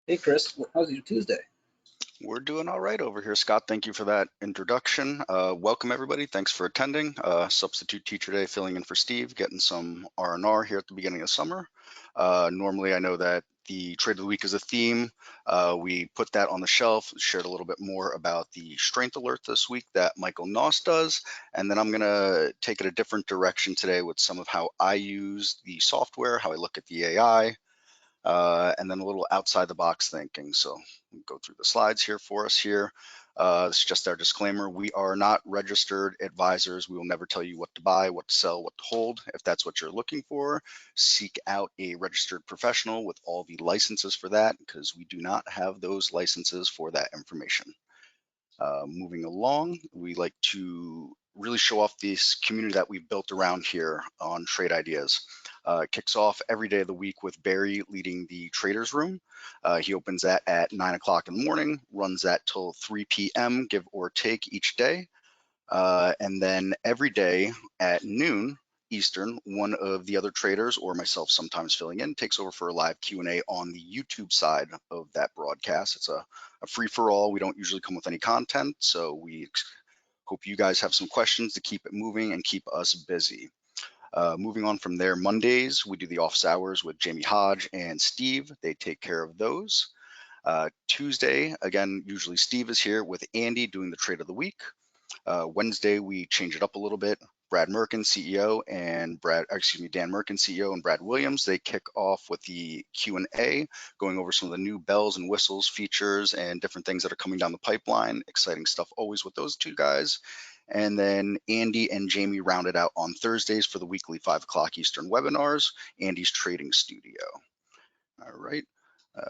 Hey Chris, how's your Tuesday? We're doing all right over here, Scott. Thank you for that introduction. Welcome everybody. Thanks for attending. Substitute teacher day, filling in for Steve, getting some R&R here at the beginning of summer. Normally, I know that the trade of the week is a theme. We put that on the shelf, shared a little bit more about the strength alert this week that Michael Noss does, and then I'm gonna take it a different direction today with some of how I use the software, how I look at the AI, and then a little outside the box thinking. So we'll go through the slides here for us here. This is just our disclaimer. We are not registered advisors. We will never tell you what to buy, what to sell, what to hold. If that's what you're looking for, seek out a registered professional with all the licenses for that, because we do not have those licenses for that information. Moving along, we like to really show off this community that we've built around here on Trade Ideas. It kicks off every day of the week with Barry leading the Traders Room. He opens that at 9 o'clock in the morning, runs that till 3 p.m., give or take each day. And then every day at noon Eastern, one of the other traders or myself sometimes filling in takes over for a live Q&A on the YouTube side of that broadcast. It's a free for all. We don't usually come with any content, so we hope you guys have some questions to keep it moving and keep us busy. Moving on from there, Mondays, we do the office hours with Jamie Hodge and Steve. They take care of those. Tuesday, again, usually Steve is here with Andy doing the trade of the week. Wednesday, we change it up a little bit. Brad Merkin, CEO, and Dan Merkin, CEO, and Brad Williams, they kick off with the Q&A, going over some of the new bells and whistles, features, and different things that are coming down the pipeline. Exciting stuff always with those two guys. And then Andy and Jamie round it out on Thursdays for the weekly 5 o'clock Eastern webinars, Andy's Trading Studio. All right.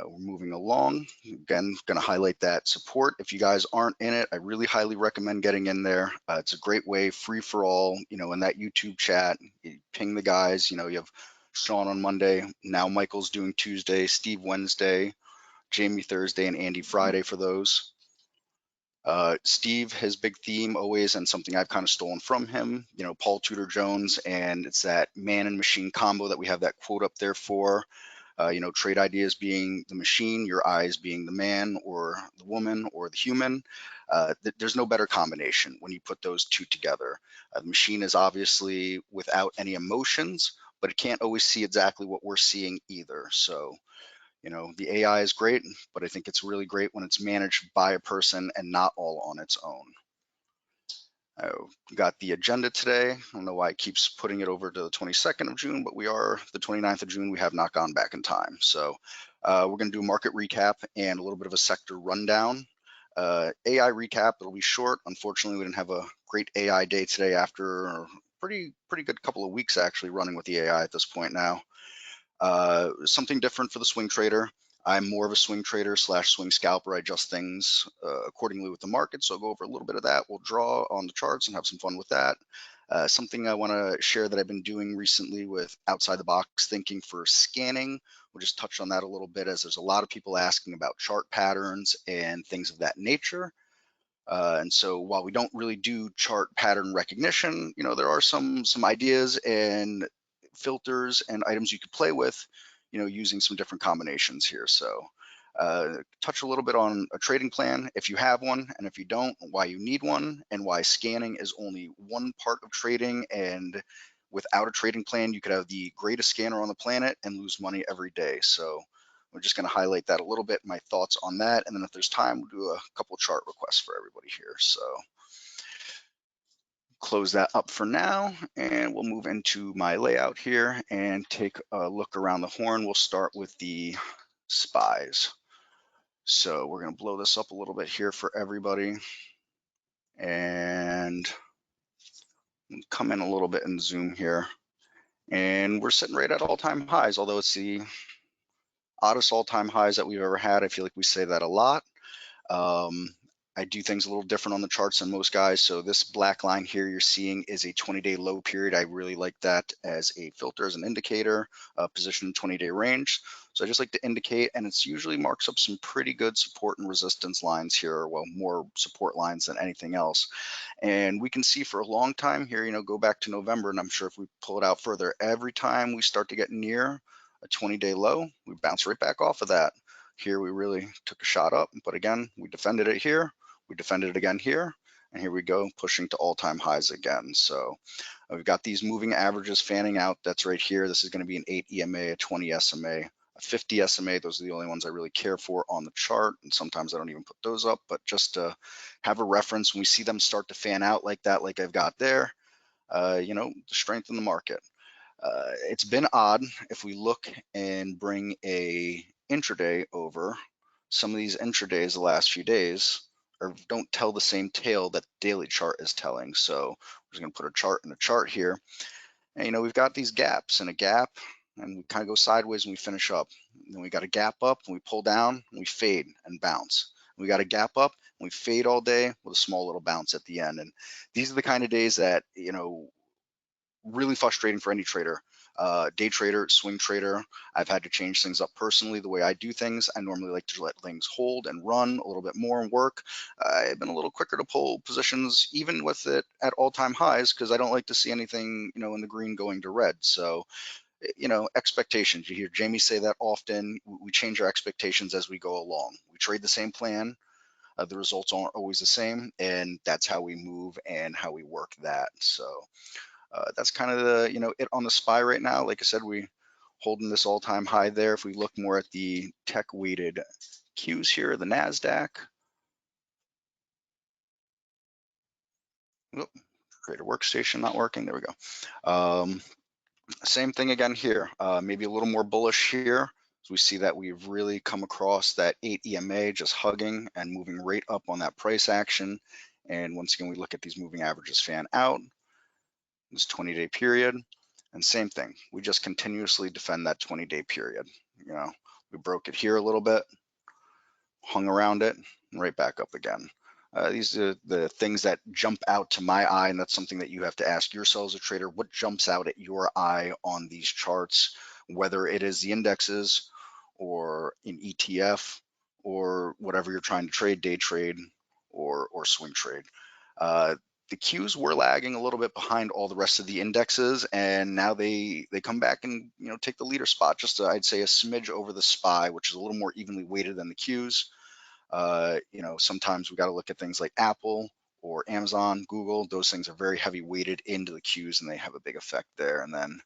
We're moving along. Again, going to highlight that support. If you guys aren't in it, I really highly recommend getting in there. It's a great way, free for all, in that YouTube chat. You ping the guys, you have Sean on Monday. Now Michael's doing Tuesday, Steve Wednesday, Jamie Thursday, and Andy Friday for those. Steve, his big theme always, and something I've kind of stolen from him, Paul Tudor Jones, and it's that man and machine combo that we have that quote up there for. Trade ideas being the machine, your eyes being the man or the woman or the human. There's no better combination when you put those two together. The machine is obviously without any emotions, but it can't always see exactly what we're seeing either. So, the AI is great, but I think it's really great when it's managed by a person and not all on its own. Got the agenda today. I don't know why it keeps putting it over to the 22nd of June, but we are the 29th of June. We have not gone back in time. So we're going to do a market recap and a little bit of a sector rundown. AI recap, it'll be short. Unfortunately, we didn't have a great AI day today after a pretty good couple of weeks actually running with the AI at this point now. Something different for the swing trader. I'm more of a swing trader / swing scalper. I adjust things accordingly with the market. So I'll go over a little bit of that. We'll draw on the charts and have some fun with that. Something I want to share that I've been doing recently with outside the box thinking for scanning. We'll just touch on that a little bit as there's a lot of people asking about chart patterns and things of that nature. And so while we don't really do chart pattern recognition, there are some ideas and filters and items you could play with, using some different combinations here. So touch a little bit on a trading plan if you have one, and if you don't, why you need one, and why scanning is only one part of trading. And without a trading plan, you could have the greatest scanner on the planet and lose money every day. So we're just going to highlight that a little bit, my thoughts on that. And then if there's time, we'll do a couple chart requests for everybody here. So close that up for now, and we'll move into my layout here and take a look around the horn. We'll start with the SPYs. So we're going to blow this up a little bit here for everybody and come in a little bit and zoom here. And we're sitting right at all-time highs, although it's the oddest all-time highs that we've ever had. I feel like we say that a lot. I do things a little different on the charts than most guys. So this black line here you're seeing is a 20-day low period. I really like that as a filter, as an indicator, position in 20-day range. So I just like to indicate, and it's usually marks up some pretty good support and resistance lines here. Well, more support lines than anything else. And we can see for a long time here, go back to November, and I'm sure if we pull it out further, every time we start to get near a 20-day low, we bounce right back off of that. Here we really took a shot up, but again, we defended it here, we defended it again here, and here we go, pushing to all-time highs again. So we've got these moving averages fanning out. That's right here. This is going to be an 8 EMA, a 20 SMA, a 50 SMA. Those are the only ones I really care for on the chart, and sometimes I don't even put those up, but just to have a reference when we see them start to fan out like that, like I've got there, the strength in the market. It's been odd if we look and bring a intraday over. Some of these intradays the last few days don't tell the same tale that the daily chart is telling. So we're just going to put a chart in a chart here. And we've got these gaps and a gap, and we kind of go sideways and we finish up. Then we got a gap up and we pull down and we fade and bounce. We got a gap up and we fade all day with a small little bounce at the end. And these are the kind of days that, really frustrating for any trader, day trader, swing trader. I've had to change things up personally, the way I do things. I normally like to let things hold and run a little bit more and work. I've been a little quicker to pull positions, even with it at all-time highs, because I don't like to see anything, in the green going to red. So, expectations. You hear Jamie say that often. We change our expectations as we go along. We trade the same plan. The results aren't always the same, and that's how we move and how we work that. So that's kind of the it on the SPY right now. Like I said, we holding this all-time high there. If we look more at the tech weighted Qs here, the Nasdaq. Oop, create a workstation not working. There we go. Same thing again here. Maybe a little more bullish here. So we see that we've really come across that 8 EMA just hugging and moving right up on that price action. And once again, we look at these moving averages fan out, this 20-day period. And same thing, we just continuously defend that 20-day period. We broke it here a little bit, hung around it, and right back up again. These are the things that jump out to my eye, and that's something that you have to ask yourself as a trader. What jumps out at your eye on these charts, whether it is the indexes or an ETF or whatever you're trying to trade, day trade or swing trade. The Qs were lagging a little bit behind all the rest of the indexes, and now they come back and take the leader spot, just I'd say a smidge over the SPY, which is a little more evenly weighted than the Qs. Sometimes we got to look at things like Apple or Amazon, Google. Those things are very heavy weighted into the Qs, and they have a big effect there. And then,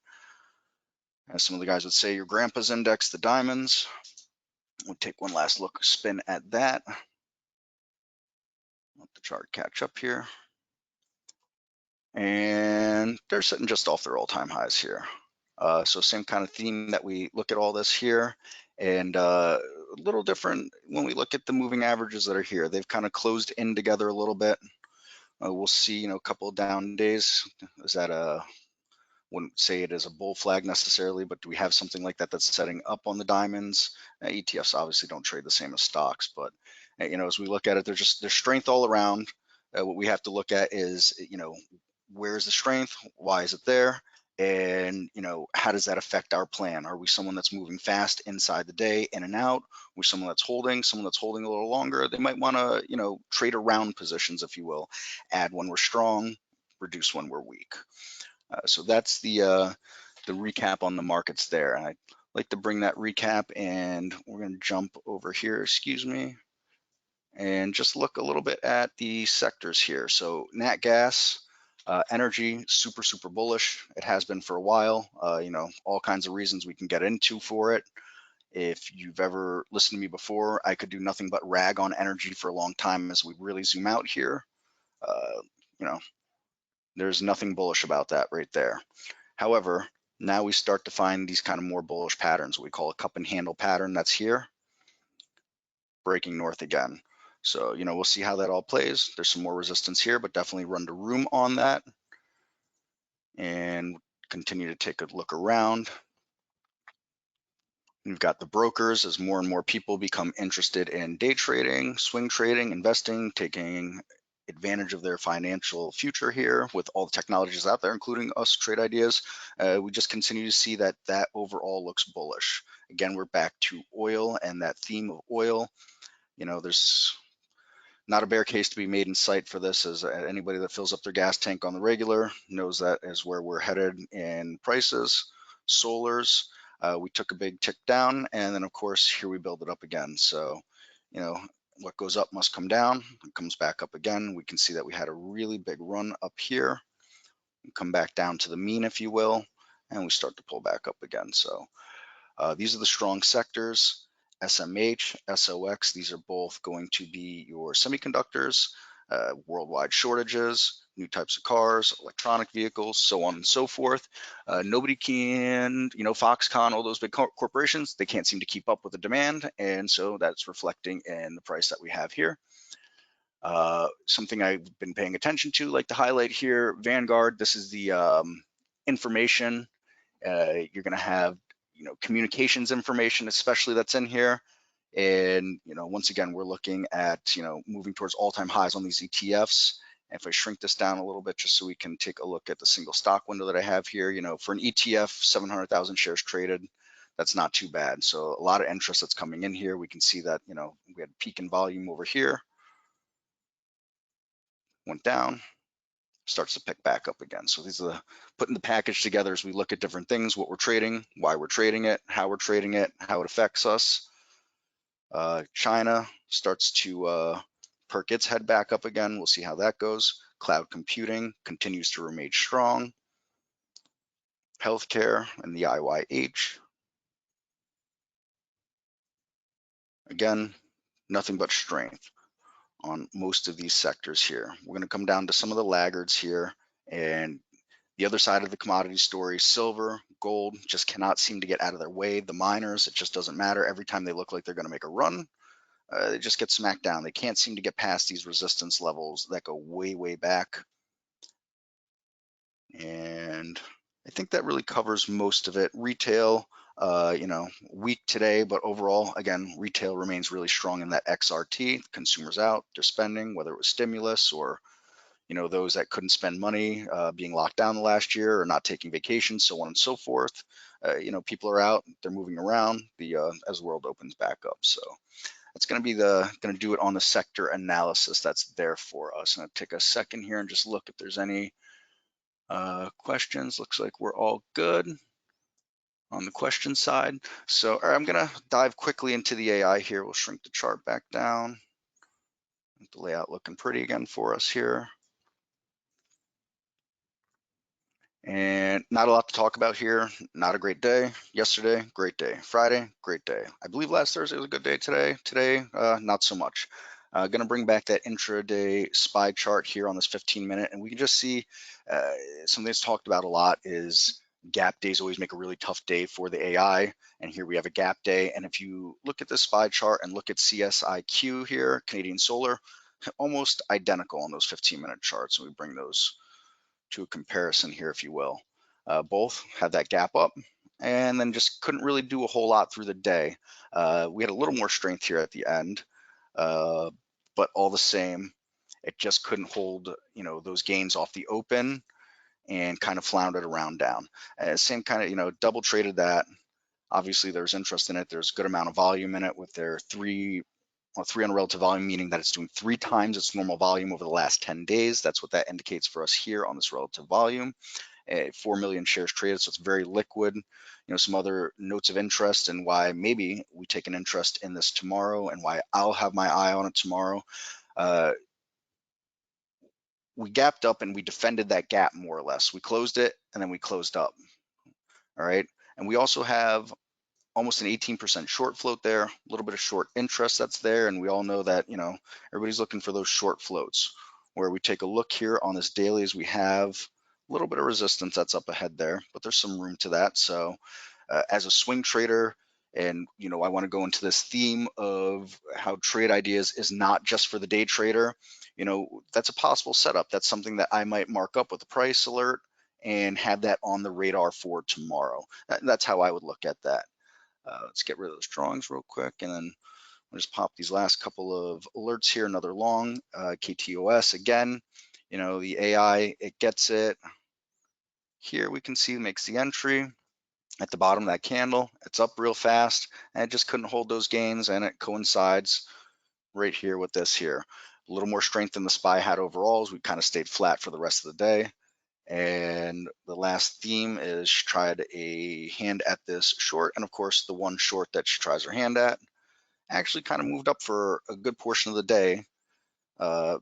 as some of the guys would say, your grandpa's index, the diamonds. We'll take one last look, spin at that. Let the chart catch up here. And they're sitting just off their all-time highs here. So same kind of theme that we look at all this here, and a little different when we look at the moving averages that are here. They've kind of closed in together a little bit. We'll see, a couple of down days. Is that wouldn't say it is a bull flag necessarily, but do we have something like that that's setting up on the diamonds? ETFs obviously don't trade the same as stocks, but as we look at it, there's strength all around. What we have to look at is, where's the strength? Why is it there? And how does that affect our plan? Are we someone that's moving fast inside the day, in and out? We're someone that's holding a little longer. They might want to trade around positions, if you will, add when we're strong, reduce when we're weak. So that's the recap on the markets there. And I'd like to bring that recap, and we're going to jump over here, excuse me, and just look a little bit at the sectors here. So nat gas, energy, super bullish. It has been for a while. All kinds of reasons we can get into for it. If you've ever listened to me before, I could do nothing but rag on energy for a long time. As we really zoom out here, there's nothing bullish about that right there. However, now we start to find these kind of more bullish patterns. We call a cup and handle pattern that's here, breaking north again. So, we'll see how that all plays. There's some more resistance here, but definitely run to room on that and continue to take a look around. We've got the brokers as more and more people become interested in day trading, swing trading, investing, taking advantage of their financial future here with all the technologies out there, including us, Trade Ideas. We just continue to see that overall looks bullish. Again, we're back to oil and that theme of oil. There's not a bear case to be made in sight for this, as anybody that fills up their gas tank on the regular knows that is where we're headed in prices. Solars, We took a big tick down, and then of course here we build it up again. So, what goes up must come down. It comes back up again. We can see that we had a really big run up here. We come back down to the mean, if you will, and we start to pull back up again. So these are the strong sectors. SMH, SOX, these are both going to be your semiconductors, worldwide shortages, new types of cars, electronic vehicles, so on and so forth. Nobody can, Foxconn, all those big corporations, they can't seem to keep up with the demand, and so that's reflecting in the price that we have here. Something I've been paying attention to, like to highlight here, Vanguard, this is the information. You're going to have communications information, especially, that's in here. And once again, we're looking at moving towards all-time highs on these ETFs. And if I shrink this down a little bit just so we can take a look at the single stock window that I have here, for an ETF, 700,000 shares traded, that's not too bad. So a lot of interest that's coming in here. We can see that we had peak in volume over here, went down, starts to pick back up again. So these are the putting the package together as we look at different things, what we're trading, why we're trading it, how we're trading it, how it affects us. China starts to perk its head back up again. We'll see how that goes. Cloud computing continues to remain strong. Healthcare and the IYH. Again, nothing but strength on most of these sectors here. We're going to come down to some of the laggards here, and the other side of the commodity story, silver, gold, just cannot seem to get out of their way. The miners, it just doesn't matter. Every time they look like they're going to make a run, they just get smacked down. They can't seem to get past these resistance levels that go way, way back. And I think that really covers most of it. Retail, weak today, but overall, again, retail remains really strong in that XRT. Consumers out, they're spending, whether it was stimulus or those that couldn't spend money being locked down the last year or not taking vacations, so on and so forth. People are out, they're moving around as the world opens back up. So that's going to be going to do it on the sector analysis that's there for us. And I'll take a second here and just look if there's any questions. Looks like we're all good on the question side. So I'm going to dive quickly into the AI here. We'll shrink the chart back down. The layout looking pretty again for us here. And not a lot to talk about here. Not a great day. Yesterday, great day. Friday, great day. I believe last Thursday was a good day today. Today, not so much. Going to bring back that intraday SPY chart here on this 15-minute, and we can just see something that's talked about a lot is gap days always make a really tough day for the AI, and here we have a gap day. And if you look at the SPY chart and look at CSIQ here, Canadian Solar, almost identical on those 15-minute charts. So we bring those to a comparison here, if you will. Both had that gap up and then just couldn't really do a whole lot through the day. We had a little more strength here at the end, but all the same, it just couldn't hold, those gains off the open and kind of floundered around down. Same kind of, double traded that. Obviously, there's interest in it. There's a good amount of volume in it with their three on relative volume, meaning that it's doing 3 times its normal volume over the last 10 days. That's what that indicates for us here on this relative volume. 4 million shares traded, so it's very liquid. Some other notes of interest and why maybe we take an interest in this tomorrow and why I'll have my eye on it tomorrow. We gapped up and we defended that gap more or less. We closed it and then we closed up. All right. And we also have almost an 18% short float there, a little bit of short interest that's there. And we all know that, everybody's looking for those short floats. Where we take a look here on this daily as we have a little bit of resistance that's up ahead there, but there's some room to that. So as a swing trader, and I want to go into this theme of how trade ideas is not just for the day trader. That's a possible setup. That's something that I might mark up with a price alert and have that on the radar for tomorrow. That's how I would look at that. Let's get rid of those drawings real quick, and then I'll just pop these last couple of alerts here. Another long KTOS again. The AI, it gets it. Here we can see it makes the entry at the bottom of that candle. It's up real fast, and it just couldn't hold those gains, and it coincides right here with this here. A little more strength than the SPY had overall as we kind of stayed flat for the rest of the day. And the last theme is she tried a hand at this short, and of course the one short that she tries her hand at actually kind of moved up for a good portion of the day, but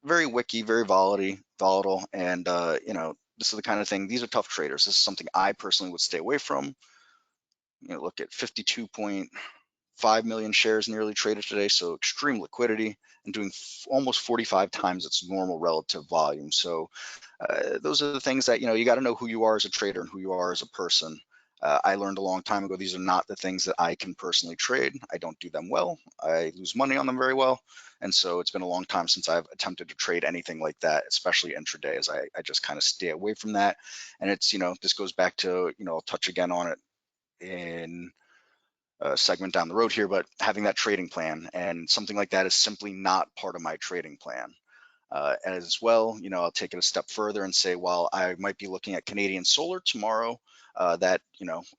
very wicky, very volatile, and this is the kind of thing. These are tough traders. This is something I personally would stay away from. Look at 52.5 million shares nearly traded today, so extreme liquidity and doing almost 45 times its normal relative volume. So those are the things that you got to know who you are as a trader and who you are as a person. I learned a long time ago, these are not the things that I can personally trade. I don't do them well. I lose money on them very well. And so it's been a long time since I've attempted to trade anything like that, especially intraday, as I just kind of stay away from that. And it's, this goes back to, I'll touch again on it in a segment down the road here, but having that trading plan and something like that is simply not part of my trading plan. As well, I'll take it a step further and say, while I might be looking at Canadian solar tomorrow, that,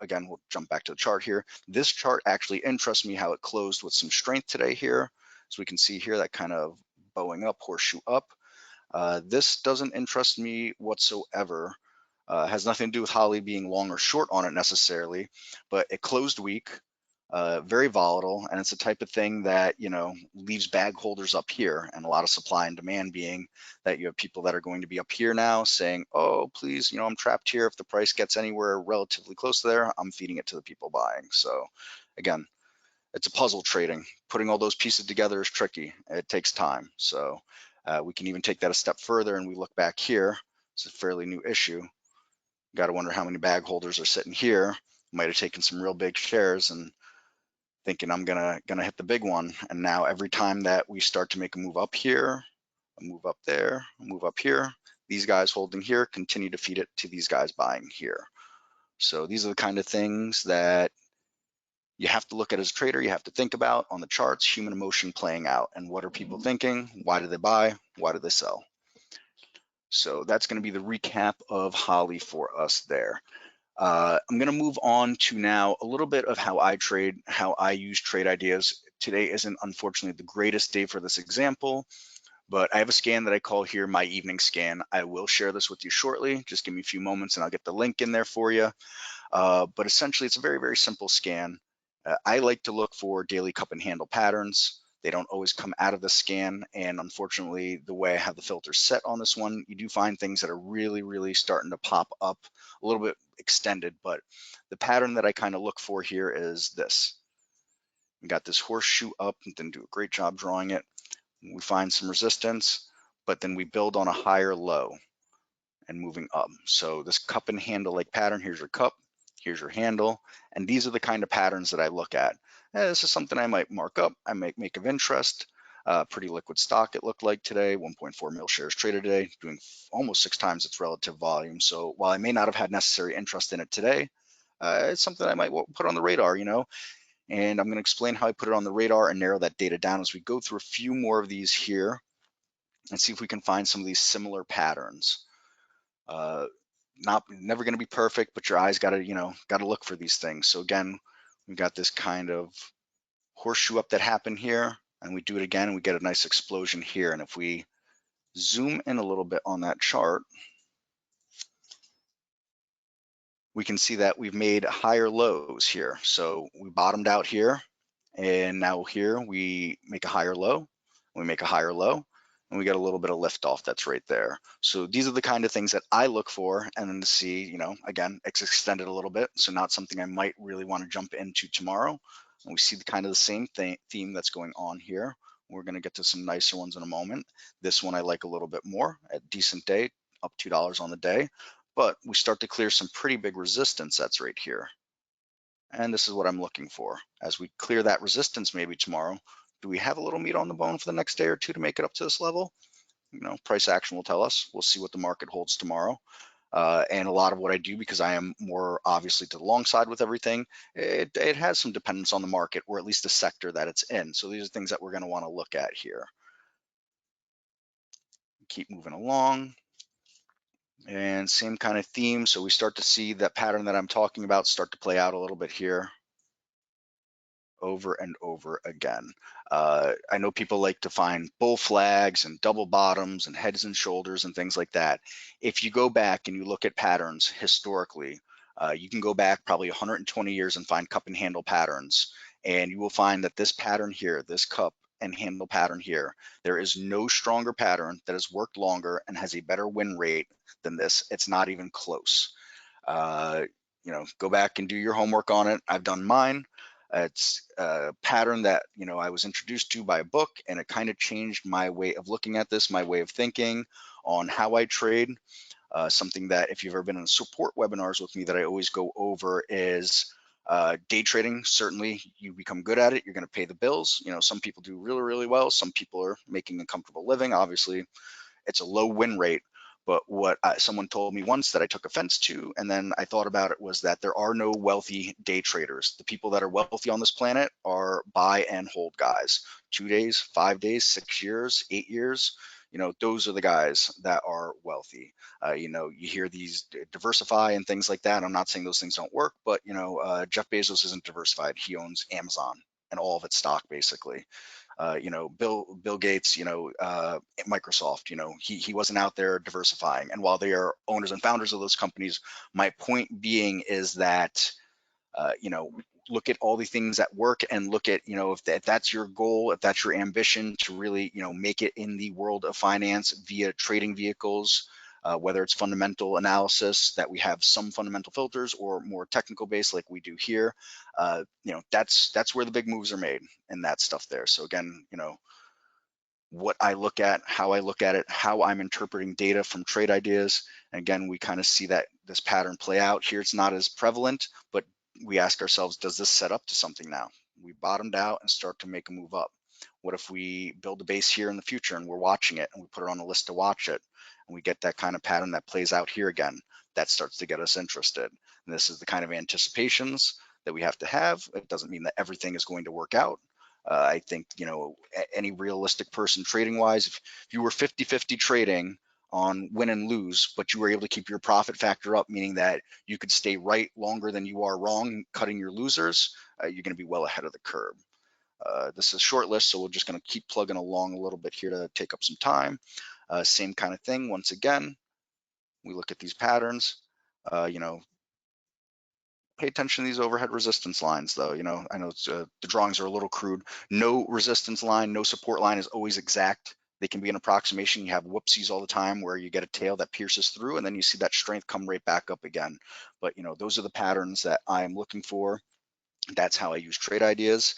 again, we'll jump back to the chart here. This chart actually interests me how it closed with some strength today here. So we can see here that kind of bowing up, horseshoe up. This doesn't interest me whatsoever. Has nothing to do with Holly being long or short on it necessarily, but it closed weak, very volatile, and it's the type of thing that leaves bag holders up here, and a lot of supply and demand being that you have people that are going to be up here now saying, oh, please, I'm trapped here. If the price gets anywhere relatively close to there, I'm feeding it to the people buying. So again, it's a puzzle trading. Putting all those pieces together is tricky. It takes time. So we can even take that a step further, and we look back here. It's a fairly new issue. Got to wonder how many bag holders are sitting here. Might have taken some real big shares and thinking I'm gonna hit the big one. And now every time that we start to make a move up here, a move up there, a move up here, these guys holding here continue to feed it to these guys buying here. So these are the kind of things that you have to look at as a trader. You have to think about on the charts, human emotion playing out, and what are people thinking? Why do they buy? Why do they sell? So that's going to be the recap of Holly for us there. I'm going to move on to now a little bit of how I trade, how I use trade ideas. Today isn't unfortunately the greatest day for this example, but I have a scan that I call here my evening scan. I will share this with you shortly. Just give me a few moments and I'll get the link in there for you. But essentially, it's a very, very simple scan. I like to look for daily cup and handle patterns. They don't always come out of the scan. And unfortunately, the way I have the filters set on this one, you do find things that are really, really starting to pop up a little bit extended. But the pattern that I kind of look for here is this. We got this horseshoe up and didn't do a great job drawing it. We find some resistance, but then we build on a higher low and moving up. So this cup and handle like pattern, here's your cup, here's your handle, and these are the kind of patterns that I look at. This is something I might mark up, I might make of interest. Pretty liquid stock it looked like today, 1.4 mil shares traded today, doing almost 6 times its relative volume. So while I may not have had necessary interest in it today, it's something I might put on the radar, and I'm going to explain how I put it on the radar and narrow that data down as we go through a few more of these here and see if we can find some of these similar patterns. Never going to be perfect, but your eyes got to look for these things. So again, we've got this kind of horseshoe up that happened here, and we do it again and we get a nice explosion here. And if we zoom in a little bit on that chart, we can see that we've made higher lows here. So we bottomed out here, and now here we make a higher low, we make a higher low, and we get a little bit of lift off that's right there. So these are the kind of things that I look for, and then to see, again, it's extended a little bit, so not something I might really want to jump into tomorrow. And we see the kind of the same theme that's going on here. We're going to get to some nicer ones in a moment. This one I like a little bit more. A decent day, up $2 on the day, but we start to clear some pretty big resistance that's right here. And this is what I'm looking for. As we clear that resistance maybe tomorrow, do we have a little meat on the bone for the next day or two to make it up to this level? Price action will tell us. We'll see what the market holds tomorrow. And a lot of what I do, because I am more obviously to the long side with everything, it has some dependence on the market, or at least the sector that it's in. So these are things that we're going to want to look at here. Keep moving along. And same kind of theme. So we start to see that pattern that I'm talking about start to play out a little bit here. over and over again. I know people like to find bull flags and double bottoms and heads and shoulders and things like that. If you go back and you look at patterns historically, you can go back probably 120 years and find cup and handle patterns, and you will find that this pattern here, this cup and handle pattern here, there is no stronger pattern that has worked longer and has a better win rate than this. It's not even close. Uh, go back and do your homework on it. I've done mine. It's a pattern that, I was introduced to by a book, and it kind of changed my way of looking at this, my way of thinking on how I trade. Something that, if you've ever been in support webinars with me, that I always go over is day trading. Certainly you become good at it, you're going to pay the bills. Some people do really, really well. Some people are making a comfortable living. Obviously, it's a low win rate. But what someone told me once that I took offense to, and then I thought about it, was that there are no wealthy day traders. The people that are wealthy on this planet are buy and hold guys. 2 days, 5 days, 6 years, 8 years. Those are the guys that are wealthy. You hear these diversify and things like that. I'm not saying those things don't work, but Jeff Bezos isn't diversified. He owns Amazon and all of its stock, basically. Bill Gates, Microsoft, he wasn't out there diversifying. And while they are owners and founders of those companies, my point being is that, look at all the things that work, and look at, if that's your goal, if that's your ambition to really, make it in the world of finance via trading vehicles, whether it's fundamental analysis, that we have some fundamental filters, or more technical based like we do here, that's where the big moves are made, and that stuff there. So again, what I look at, how I look at it, how I'm interpreting data from trade ideas. And again, we kind of see that this pattern play out here. It's not as prevalent, but we ask ourselves, does this set up to something now? We bottomed out and start to make a move up. What if we build a base here in the future and we're watching it, and we put it on a list to watch it, and we get that kind of pattern that plays out here again? That starts to get us interested. And this is the kind of anticipations that we have to have. It doesn't mean that everything is going to work out. I think, any realistic person trading wise, if you were 50-50 trading on win and lose, but you were able to keep your profit factor up, meaning that you could stay right longer than you are wrong, cutting your losers, you're going to be well ahead of the curve. This is a short list, so we're just going to keep plugging along a little bit here to take up some time. Same kind of thing. Once again, we look at these patterns, pay attention to these overhead resistance lines, though. I know the drawings are a little crude. No resistance line, no support line is always exact. They can be an approximation. You have whoopsies all the time where you get a tail that pierces through, and then you see that strength come right back up again. But those are the patterns that I'm looking for. That's how I use trade ideas.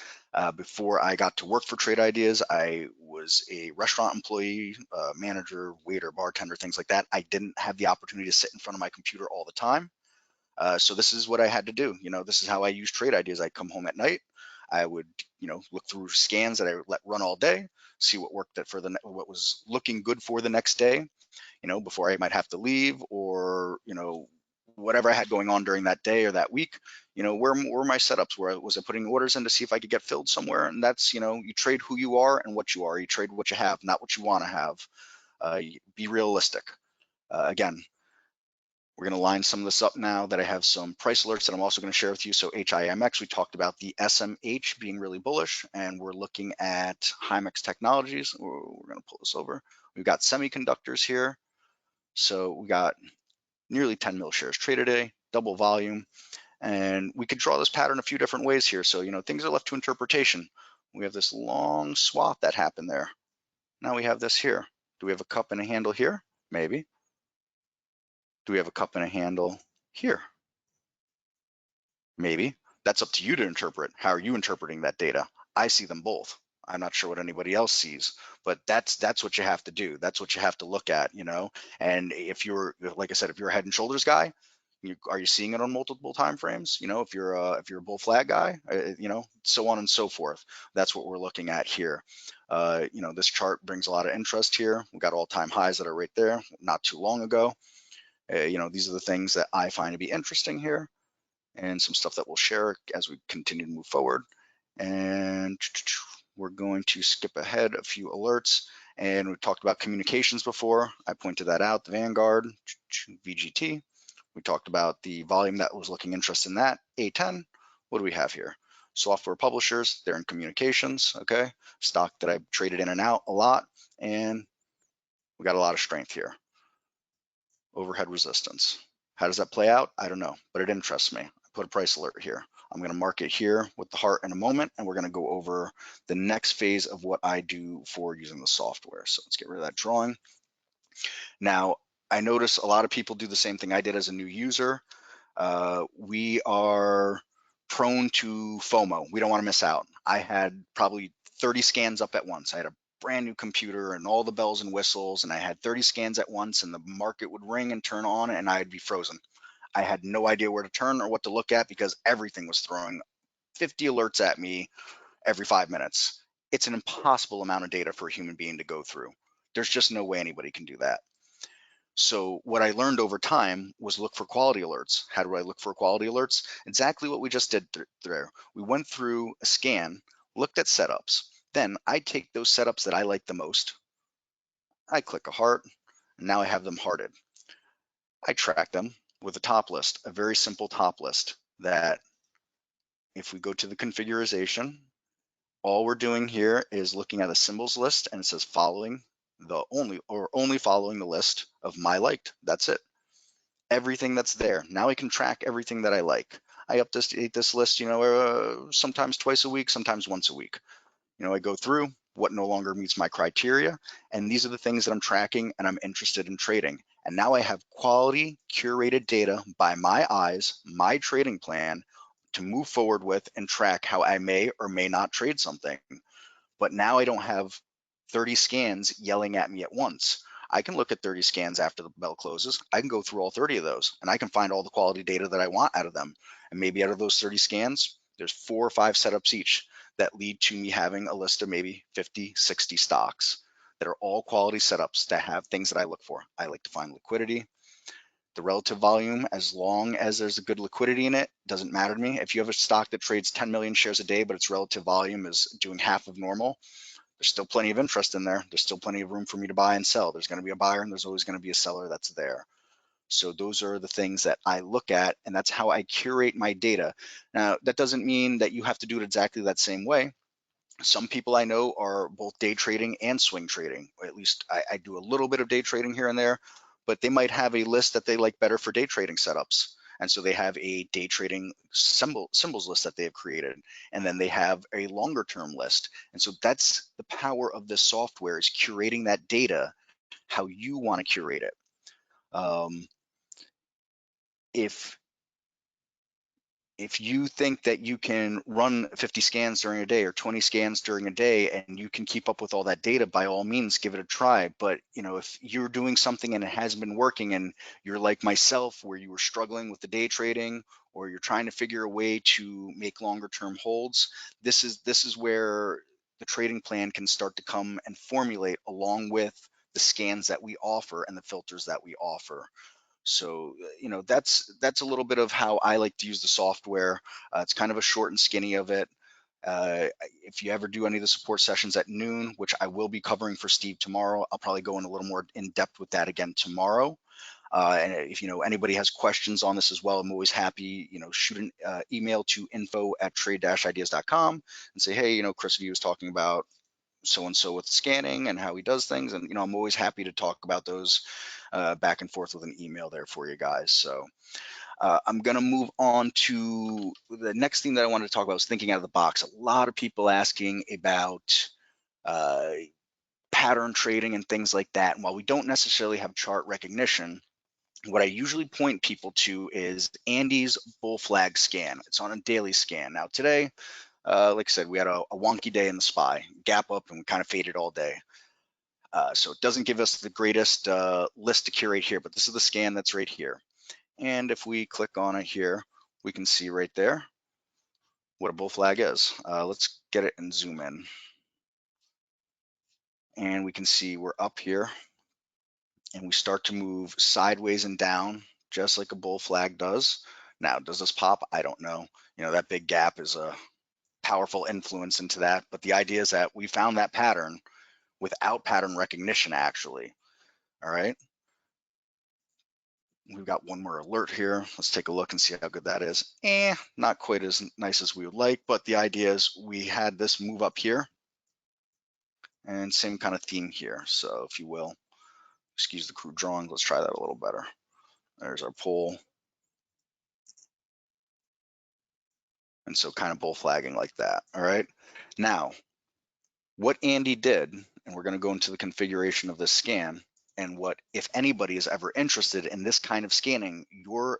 Before I got to work for trade ideas, I was a restaurant employee, manager, waiter, bartender, things like that. I didn't have the opportunity to sit in front of my computer all the time. So this is what I had to do. This is how I use trade ideas. I'd come home at night. I would, look through scans that I let run all day, see what worked for what was looking good for the next day, before I might have to leave, or, whatever I had going on during that day or that week. Where were my setups? Where was I putting orders in to see if I could get filled somewhere? And that's, you trade who you are and what you are. You trade what you have, not what you want to have. Be realistic. Again, we're going to line some of this up now that I have some price alerts that I'm also going to share with you. So HIMX, we talked about the SMH being really bullish, and we're looking at HIMX Technologies. We're going to pull this over. We've got semiconductors here. So we got nearly 10 mil shares traded today, double volume. And we could draw this pattern a few different ways here. So, things are left to interpretation. We have this long swath that happened there. Now we have this here. Do we have a cup and a handle here? Maybe. Do we have a cup and a handle here? Maybe. That's up to you to interpret. How are you interpreting that data? I see them both. I'm not sure what anybody else sees, but that's what you have to do. That's what you have to look at, And if you're, like I said, if you're a head and shoulders guy, are you seeing it on multiple time frames? If you're a bull flag guy, so on and so forth. That's what we're looking at here. This chart brings a lot of interest here. We've got all-time highs that are right there, not too long ago. These are the things that I find to be interesting here, and some stuff that we'll share as we continue to move forward. And we're going to skip ahead a few alerts. And we talked about communications before. I pointed that out, the Vanguard, VGT. We talked about the volume that was looking interesting in that, A10. What do we have here? software publishers, they're in communications, okay? Stock that I've traded in and out a lot, and we got a lot of strength here. Overhead resistance. How does that play out? I don't know, but it interests me. I put a price alert here. I'm going to mark it here with the heart in a moment, and we're going to go over the next phase of what I do for using the software. So let's get rid of that drawing. Now, I notice a lot of people do the same thing I did as a new user. We are prone to FOMO. We don't want to miss out. I had probably 30 scans up at once. I had a brand new computer and all the bells and whistles, and I had 30 scans at once, and the market would ring and turn on, and I'd be frozen. I had no idea where to turn or what to look at because everything was throwing 50 alerts at me every 5 minutes. It's an impossible amount of data for a human being to go through. There's just no way anybody can do that. So what I learned over time was look for quality alerts. How do I look for quality alerts? Exactly what we just did there. We went through a scan, looked at setups. Then I take those setups that I like the most. I click a heart, and now I have them hearted. I track them with a top list, a very simple top list that if we go to the configuration, all we're doing here is looking at a symbols list, and it says following the only following the list of my liked. That's it. Everything that's there. Now I can track everything that I like. I update this list, sometimes twice a week, sometimes once a week. I go through what no longer meets my criteria, and these are the things that I'm tracking and I'm interested in trading. And now I have quality curated data by my eyes, my trading plan to move forward with and track how I may or may not trade something. But now I don't have 30 scans yelling at me at once. I can look at 30 scans after the bell closes. I can go through all 30 of those, and I can find all the quality data that I want out of them. And maybe out of those 30 scans, there's 4 or 5 setups each that lead to me having a list of maybe 50, 60 stocks that are all quality setups that have things that I look for. I like to find liquidity, the relative volume, as long as there's a good liquidity in it, doesn't matter to me. If you have a stock that trades 10 million shares a day, but its relative volume is doing half of normal, there's still plenty of interest in there. There's still plenty of room for me to buy and sell. There's going to be a buyer and there's always going to be a seller that's there. So those are the things that I look at, and that's how I curate my data. Now, that doesn't mean that you have to do it exactly that same way. Some people I know are both day trading and swing trading, or at least I do a little bit of day trading here and there, but they might have a list that they like better for day trading setups. And so they have a day trading symbols list that they have created. And then they have a longer term list. And so that's the power of this software, is curating that data how you want to curate it. If you think that you can run 50 scans during a day or 20 scans during a day and you can keep up with all that data, by all means, give it a try. But if you're doing something and it hasn't been working, and you're like myself, where you were struggling with the day trading, or you're trying to figure a way to make longer term holds, this is where the trading plan can start to come and formulate along with the scans that we offer and the filters that we offer. So, that's a little bit of how I like to use the software. It's kind of a short and skinny of it. If you ever do any of the support sessions at noon, which I will be covering for Steve tomorrow, I'll probably go in a little more in depth with that again tomorrow. And if anybody has questions on this as well, I'm always happy. Shoot an email to info@trade-ideas.com and say, hey, Chris V was talking about so and so with scanning and how he does things, and I'm always happy to talk about those back and forth with an email there for you guys. So I'm going to move on to the next thing that I wanted to talk about, was thinking out of the box. A lot of people asking about pattern trading and things like that. And while we don't necessarily have chart recognition, what I usually point people to is Andy's bull flag scan. It's on a daily scan. Now today, like I said, we had a wonky day in the SPY, gap up, and we kind of faded all day. So it doesn't give us the greatest list to curate here, but this is the scan that's right here. And if we click on it here, we can see right there what a bull flag is. Let's get it and zoom in. And we can see we're up here, and we start to move sideways and down, just like a bull flag does. Now, does this pop? I don't know. That big gap is a powerful influence into that. But the idea is that we found that pattern without pattern recognition, actually. All right. We've got one more alert here. Let's take a look and see how good that is. Not quite as nice as we would like, but the idea is we had this move up here and same kind of theme here. So if you will, excuse the crude drawing, let's try that a little better. There's our pull. And so kind of bull flagging like that, all right? Now, what Andy did, and we're gonna go into the configuration of this scan, and what, if anybody is ever interested in this kind of scanning, your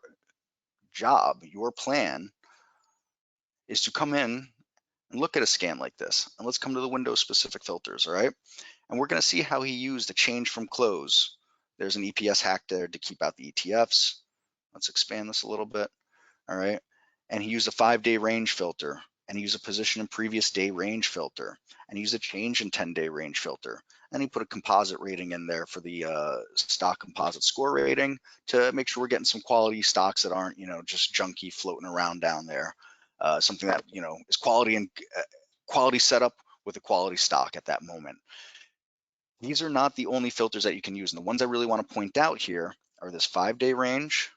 job, your plan is to come in and look at a scan like this. And let's come to the window specific filters, all right? And we're gonna see how he used a change from close. There's an EPS hack there to keep out the ETFs. Let's expand this a little bit, all right? And he used a 5-day range filter, and he used a position in previous day range filter, and he used a change in 10-day range filter. And he put a composite rating in there for the stock composite score rating to make sure we're getting some quality stocks that aren't, just junky floating around down there. Something that, is quality and quality setup with a quality stock at that moment. These are not the only filters that you can use. And the ones I really want to point out here are this 5-day range,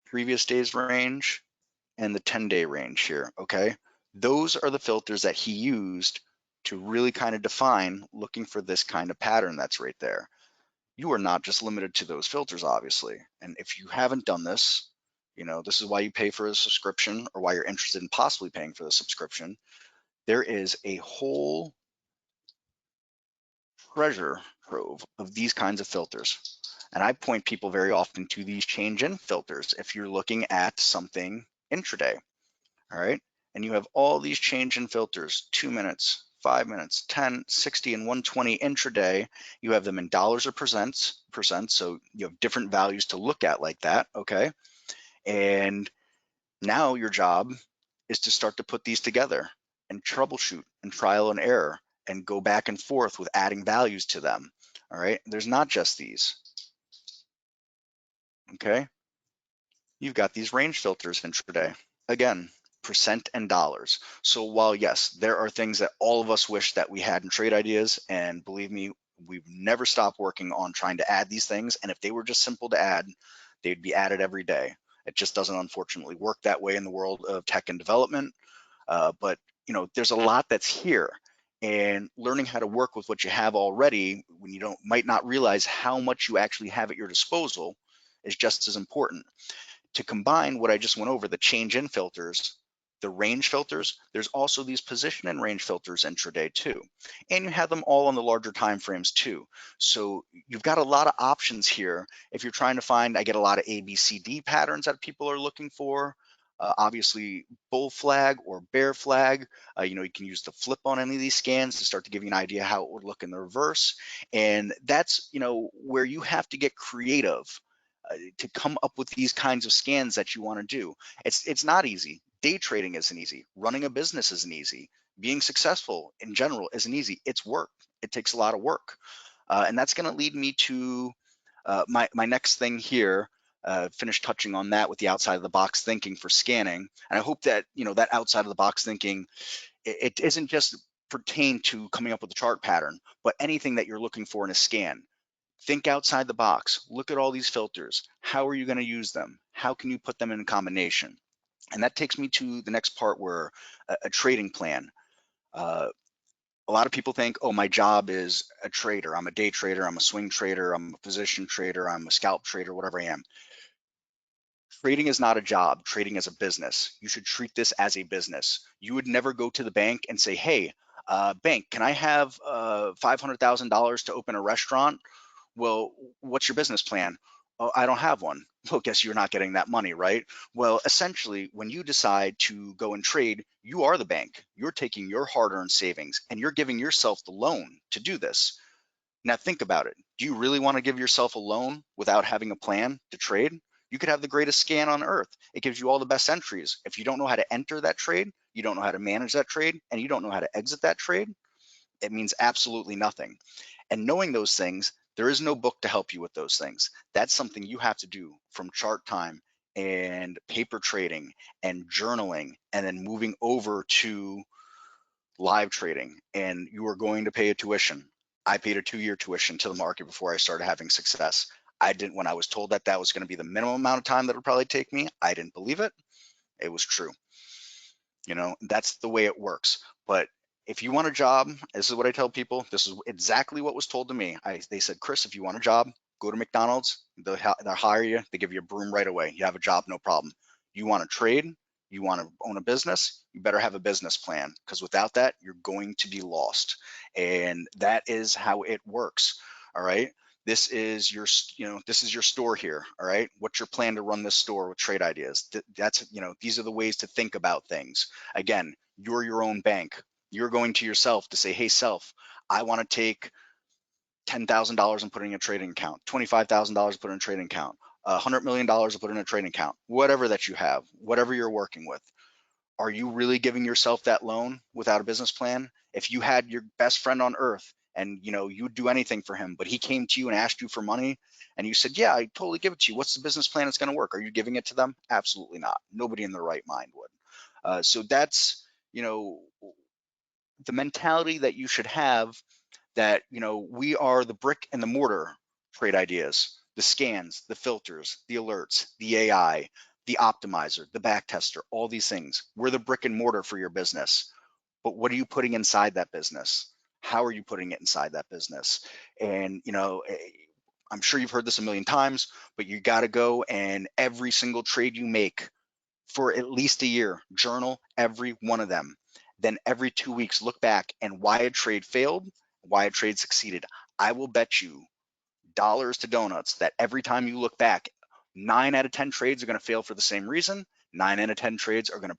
previous days range, and the 10-day range here, okay? Those are the filters that he used to really kind of define looking for this kind of pattern that's right there. You are not just limited to those filters, obviously. And if you haven't done this, this is why you pay for a subscription or why you're interested in possibly paying for the subscription. There is a whole treasure trove of these kinds of filters. And I point people very often to these change in filters if you're looking at something intraday. All right. And you have all these change in filters, 2 minutes, 5 minutes, 10, 60, and 120 intraday. You have them in dollars or percent. So you have different values to look at like that. Okay. And now your job is to start to put these together and troubleshoot and trial and error and go back and forth with adding values to them. All right. There's not just these. Okay. You've got these range filters intraday. Again, percent and dollars. So while yes, there are things that all of us wish that we had in trade ideas, and believe me, we've never stopped working on trying to add these things. And if they were just simple to add, they'd be added every day. It just doesn't unfortunately work that way in the world of tech and development. But there's a lot that's here, and learning how to work with what you have already when you might not realize how much you actually have at your disposal is just as important. To combine what I just went over, the change in filters, the range filters, there's also these position and range filters intraday too. And you have them all on the larger time frames too. So you've got a lot of options here. If you're trying to find, I get a lot of ABCD patterns that people are looking for. Obviously bull flag or bear flag, you can use the flip on any of these scans to start to give you an idea how it would look in the reverse. And that's, where you have to get creative to come up with these kinds of scans that you want to do. It's not easy. Day trading isn't easy. Running a business isn't easy. Being successful in general isn't easy. It's work. It takes a lot of work. And that's going to lead me to my next thing here. Finish touching on that with the outside of the box thinking for scanning. And I hope that, that outside of the box thinking, it isn't just pertain to coming up with a chart pattern, but anything that you're looking for in a scan. Think outside the box. Look at all these filters. How are you going to use them? How can you put them in combination? And that takes me to the next part where a trading plan. A lot of people think, oh, my job is a trader. I'm a day trader. I'm a swing trader. I'm a position trader. I'm a scalp trader, whatever I am. Trading is not a job. Trading is a business. You should treat this as a business. You would never go to the bank and say, hey, bank, can I have $500,000 to open a restaurant? Well, what's your business plan? Oh, I don't have one. Well, guess you're not getting that money, right? Well, essentially, when you decide to go and trade, you are the bank. You're taking your hard-earned savings and you're giving yourself the loan to do this. Now think about it. Do you really want to give yourself a loan without having a plan to trade? You could have the greatest scan on earth. It gives you all the best entries. If you don't know how to enter that trade, you don't know how to manage that trade, and you don't know how to exit that trade, it means absolutely nothing. And knowing those things, there is no book to help you with those things. That's something you have to do from chart time and paper trading and journaling, and then moving over to live trading. And you are going to pay a tuition. I paid a 2-year tuition to the market before I started having success. I didn't, when I was told that that was going to be the minimum amount of time that it would probably take me, I didn't believe it. It was true. You know, that's the way it works. But if you want a job, this is what I tell people. This is exactly what was told to me. They said, Chris, if you want a job, go to McDonald's. They'll hire you. They give you a broom right away. You have a job, no problem. You want to trade? You want to own a business? You better have a business plan, because without that, you're going to be lost. And that is how it works. All right. This is your, this is your store here. All right. What's your plan to run this store with trade ideas? That's, these are the ways to think about things. Again, you're your own bank. You're going to yourself to say, hey, self, I want to take $10,000 and put it in a trading account, $25,000 to put in a trading account, $100 million to put in a trading account, whatever that you have, whatever you're working with. Are you really giving yourself that loan without a business plan? If you had your best friend on earth and you'd do anything for him, but he came to you and asked you for money and you said, yeah, I totally give it to you. What's the business plan that's going to work? Are you giving it to them? Absolutely not. Nobody in their right mind would. So that's, the mentality that you should have, that we are the brick and the mortar trade ideas, the scans, the filters, the alerts, the AI, the optimizer, the back tester, all these things. We're the brick and mortar for your business. But what are you putting inside that business? How are you putting it inside that business? And I'm sure you've heard this a million times, but you got to go, and every single trade you make for at least a year, journal every one of them. Then every 2 weeks, look back and why a trade failed, why a trade succeeded. I will bet you dollars to donuts that every time you look back, 9 out of 10 trades are going to fail for the same reason. 9 out of 10 trades are going to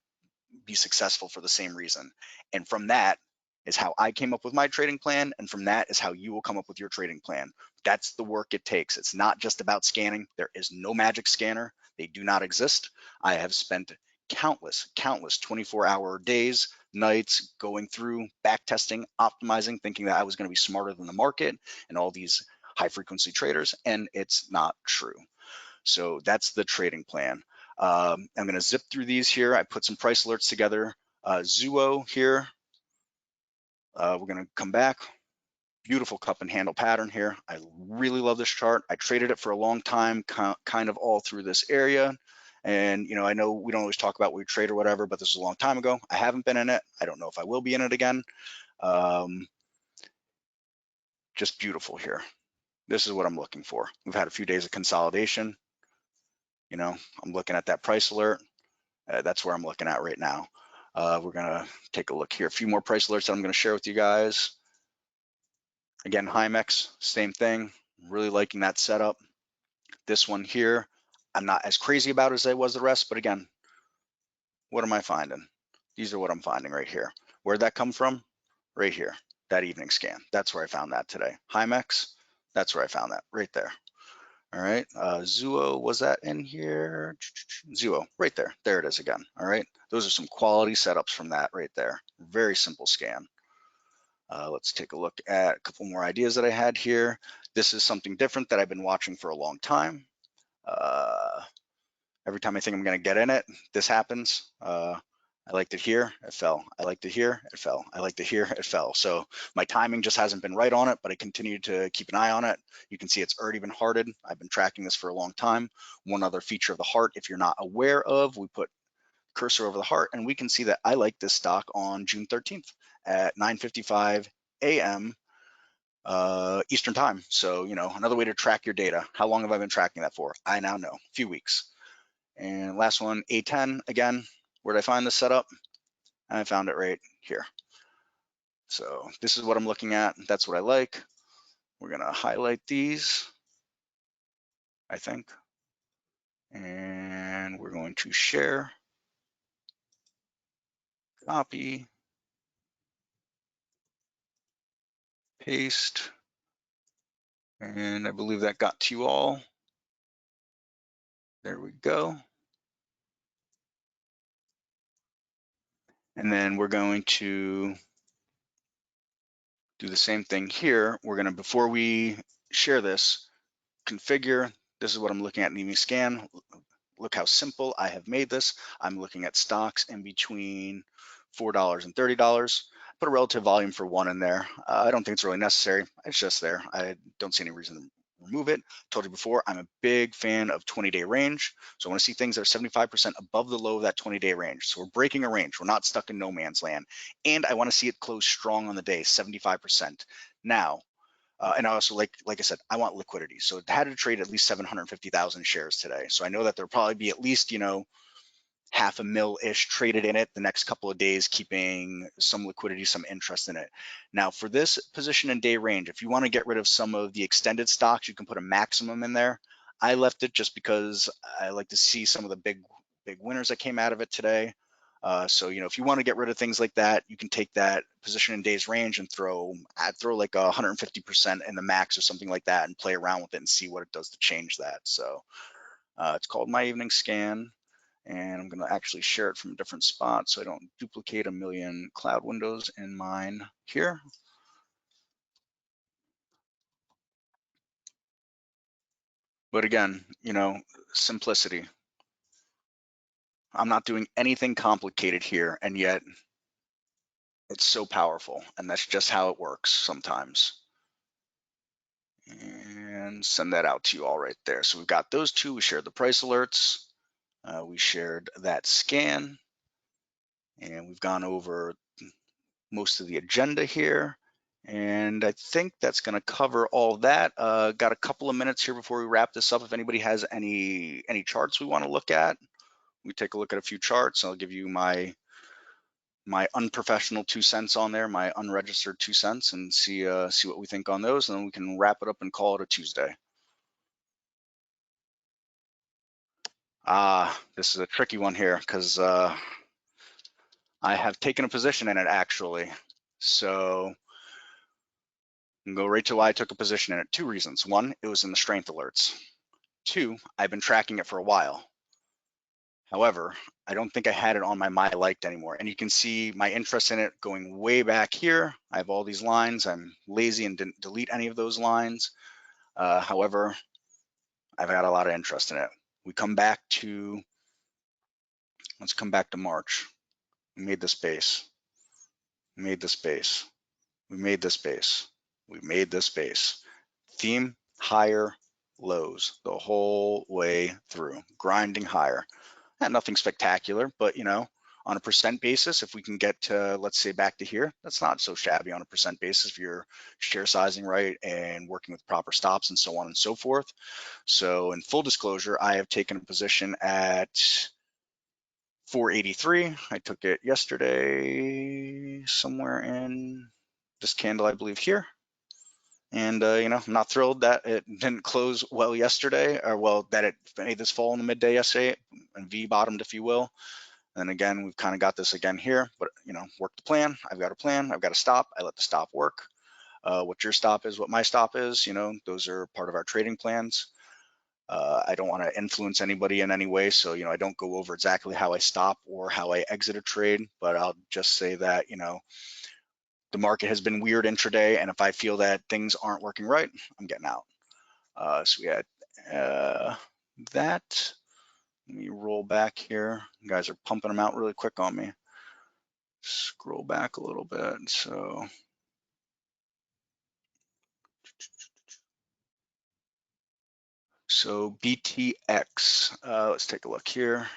be successful for the same reason. And from that is how I came up with my trading plan. And from that is how you will come up with your trading plan. That's the work it takes. It's not just about scanning. There is no magic scanner. They do not exist. I have spent countless 24-hour days, nights going through, back testing, optimizing, thinking that I was going to be smarter than the market and all these high frequency traders. And it's not true. So that's the trading plan. I'm going to zip through these here. I put some price alerts together. Zuo here. We're going to come back. Beautiful cup and handle pattern here. I really love this chart. I traded it for a long time, kind of all through this area. And I know we don't always talk about what we trade or whatever, but this is a long time ago. I haven't been in it. I don't know if I will be in it again. Just beautiful here. This is what I'm looking for. We've had a few days of consolidation. I'm looking at that price alert. That's where I'm looking at right now. We're gonna take a look here. A few more price alerts that I'm gonna share with you guys. Again, Hymex, same thing. Really liking that setup. This one here, I'm not as crazy about as I was the rest, but again, what am I finding? These are what I'm finding right here. Where'd that come from? Right here, that evening scan. That's where I found that today. Hymex, that's where I found that, right there. All right, Zuo, was that in here? Zuo, right there. There it is again. All right, those are some quality setups from that right there. Very simple scan. Let's take a look at a couple more ideas that I had here. This is something different that I've been watching for a long time. Every time I think I'm going to get in it, this happens. I liked it here, it fell. I liked it here, it fell. I liked it here, it fell. So my timing just hasn't been right on it, but I continue to keep an eye on it. You can see it's already been hearted. I've been tracking this for a long time. One other feature of the heart, if you're not aware of, we put cursor over the heart and we can see that I like this stock on June 13th at 9:55 a.m. Eastern time. So, another way to track your data. How long have I been tracking that for? I now know, a few weeks. And last one, A10, again, where did I find this setup? I found it right here. So this is what I'm looking at. That's what I like. We're gonna highlight these, I think. And we're going to share, copy, paste. And I believe that got to you all. There we go. And then we're going to do the same thing here. We're gonna, before we share this, configure. This is what I'm looking at in evening scan. Look how simple I have made this. I'm looking at stocks in between $4 and $30. Put a relative volume for 1 in there. I don't think it's really necessary. It's just there. I don't see any reason to remove it. Told you before, I'm a big fan of 20-day range. So I want to see things that are 75% above the low of that 20-day range. So we're breaking a range. We're not stuck in no man's land. And I want to see it close strong on the day, 75%. Now, and I also, like I said, I want liquidity. So it had to trade at least 750,000 shares today. So I know that there'll probably be at least, half a mil-ish traded in it the next couple of days, keeping some liquidity, some interest in it. Now, for this position and day range, if you want to get rid of some of the extended stocks, you can put a maximum in there. I left it just because I like to see some of the big winners that came out of it today. So if you want to get rid of things like that, you can take that position in days range and I'd throw like 150% in the max or something like that and play around with it and see what it does to change that. So it's called My Evening Scan. And I'm going to actually share it from a different spot so I don't duplicate a million cloud windows in mine here. But again, simplicity. I'm not doing anything complicated here, and yet it's so powerful, and that's just how it works sometimes. And send that out to you all right there. So we've got those two. We shared the price alerts. We shared that scan, and we've gone over most of the agenda here. And I think that's going to cover all that. Got a couple of minutes here before we wrap this up. If anybody has any charts we want to look at, we take a look at a few charts. I'll give you my unprofessional 2 cents on there, my unregistered 2 cents, and see what we think on those, and then we can wrap it up and call it a Tuesday. This is a tricky one here because I have taken a position in it actually. So and go right to why I took a position in it. 2 reasons. 1, it was in the strength alerts. 2, I've been tracking it for a while. However, I don't think I had it on my liked anymore. And you can see my interest in it going way back here. I have all these lines. I'm lazy and didn't delete any of those lines. However, I've got a lot of interest in it. Let's come back to March. We made this base. We made this base. We made this base. We made this base. Theme, higher lows the whole way through, grinding higher. And nothing spectacular, but on a percent basis, if we can get to, let's say, back to here, that's not so shabby on a percent basis if you're share sizing right and working with proper stops and so on and so forth. So in full disclosure, I have taken a position at 483. I took it yesterday somewhere in this candle, I believe here. And I'm not thrilled that it didn't close well yesterday, or well, that it made this fall in the midday yesterday and V-bottomed, if you will. And again, we've kind of got this again here, but work the plan. I've got a plan. I've got a stop. I let the stop work. What your stop is, what my stop is, those are part of our trading plans. I don't want to influence anybody in any way, so I don't go over exactly how I stop or how I exit a trade, but I'll just say that the market has been weird intraday, and if I feel that things aren't working right, I'm getting out. So we had that. Let me roll back here. You guys are pumping them out really quick on me. Scroll back a little bit. So BTX, let's take a look here.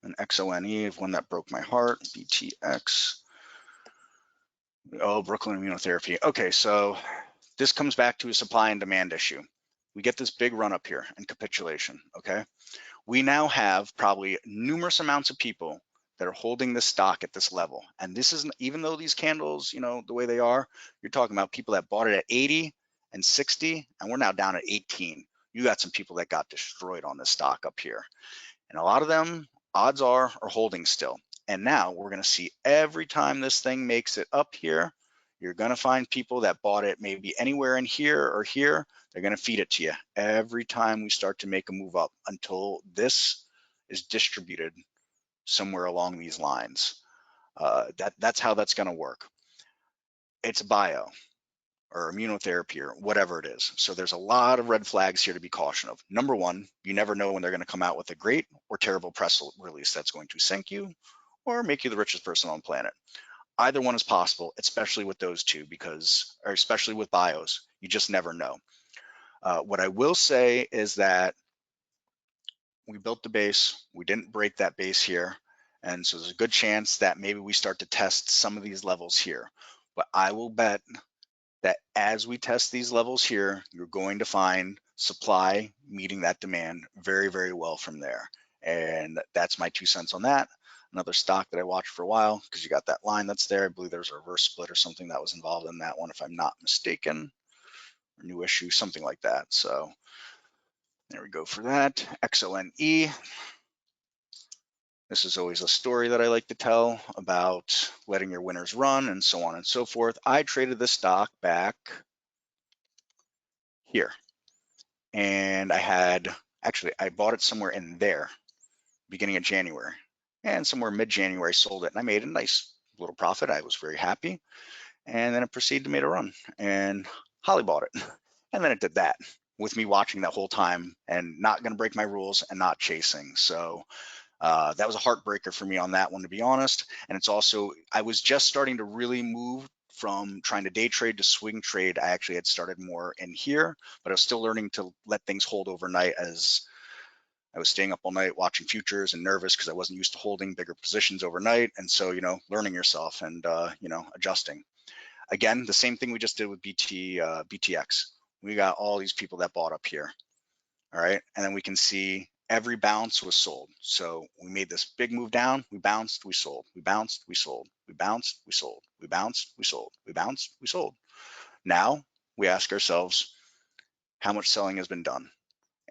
An XONE, one that broke my heart, BTX. Oh, Brooklyn Immunotherapy. Okay, so this comes back to a supply and demand issue. We get this big run up here and capitulation, okay? We now have probably numerous amounts of people that are holding this stock at this level. And this isn't, even though these candles, the way they are, you're talking about people that bought it at 80 and 60, and we're now down at 18. You got some people that got destroyed on this stock up here. And a lot of them, odds are holding still. And now we're going to see every time this thing makes it up here, you're going to find people that bought it maybe anywhere in here or here. They're going to feed it to you every time we start to make a move up until this is distributed somewhere along these lines. That's how that's going to work. It's bio or immunotherapy or whatever it is. So there's a lot of red flags here to be cautioned of. Number 1, you never know when they're going to come out with a great or terrible press release that's going to sink you or make you the richest person on the planet. Either one is possible, especially with those two, or especially with bios, you just never know. What I will say is that we built the base, we didn't break that base here. And so there's a good chance that maybe we start to test some of these levels here. But I will bet that as we test these levels here, you're going to find supply meeting that demand very, very well from there. And that's my 2 cents on that. Another stock that I watched for a while, because you got that line that's there. I believe there's a reverse split or something that was involved in that one, if I'm not mistaken. Or new issue, something like that. So there we go for that. XONE. This is always a story that I like to tell about letting your winners run and so on and so forth. I traded this stock back here. And I bought it somewhere in there, beginning of January. And somewhere mid-January, sold it. And I made a nice little profit. I was very happy. And then it proceeded to make a run. And Holly bought it. And then it did that with me watching that whole time and not going to break my rules and not chasing. So that was a heartbreaker for me on that one, to be honest. And it's also, I was just starting to really move from trying to day trade to swing trade. I actually had started more in here, but I was still learning to let things hold overnight as I was staying up all night watching futures and nervous because I wasn't used to holding bigger positions overnight. And so, learning yourself and, adjusting. Again, the same thing we just did with BTX. We got all these people that bought up here. All right. And then we can see every bounce was sold. So we made this big move down. We bounced, we sold, we bounced, we sold, we bounced, we sold, we bounced, we sold, we bounced, we sold. Now we ask ourselves how much selling has been done.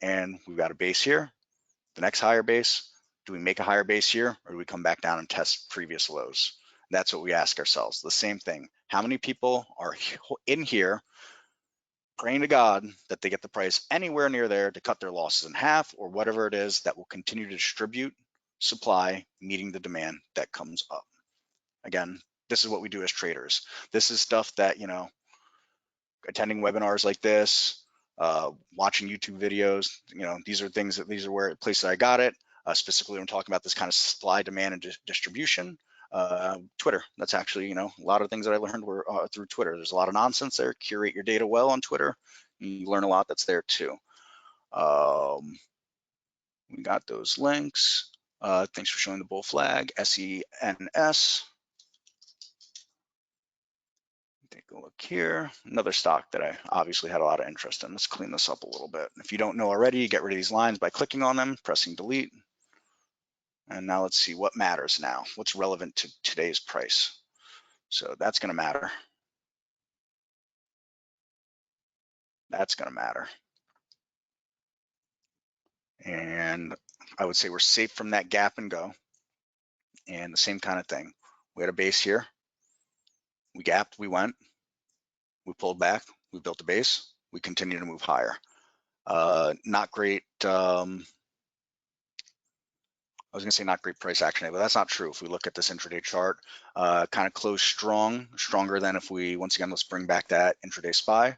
And we've got a base here, the next higher base. Do we make a higher base here or do we come back down and test previous lows? That's what we ask ourselves. The same thing. How many people are in here praying to God that they get the price anywhere near there to cut their losses in half or whatever it is that will continue to distribute supply, meeting the demand that comes up? Again, this is what we do as traders. This is stuff that, attending webinars like this, watching YouTube videos, these are places I got it. Specifically, when I'm talking about this kind of supply, demand, and distribution. Twitter, that's actually, a lot of things that I learned were through Twitter. There's a lot of nonsense there. Curate your data well on Twitter. You learn a lot that's there too. We got those links. Thanks for showing the bull flag, SENS. Take a look here. Another stock that I obviously had a lot of interest in. Let's clean this up a little bit. If you don't know already, get rid of these lines by clicking on them, pressing delete. And now let's see what matters now. What's relevant to today's price? So that's going to matter. That's going to matter. And I would say we're safe from that gap and go. And the same kind of thing. We had a base here. We gapped, we went, we pulled back, we built a base, we continue to move higher. Not great. I was going to say not great price action, but that's not true. If we look at this intraday chart, kind of closed stronger than if we, once again, let's bring back that intraday SPY.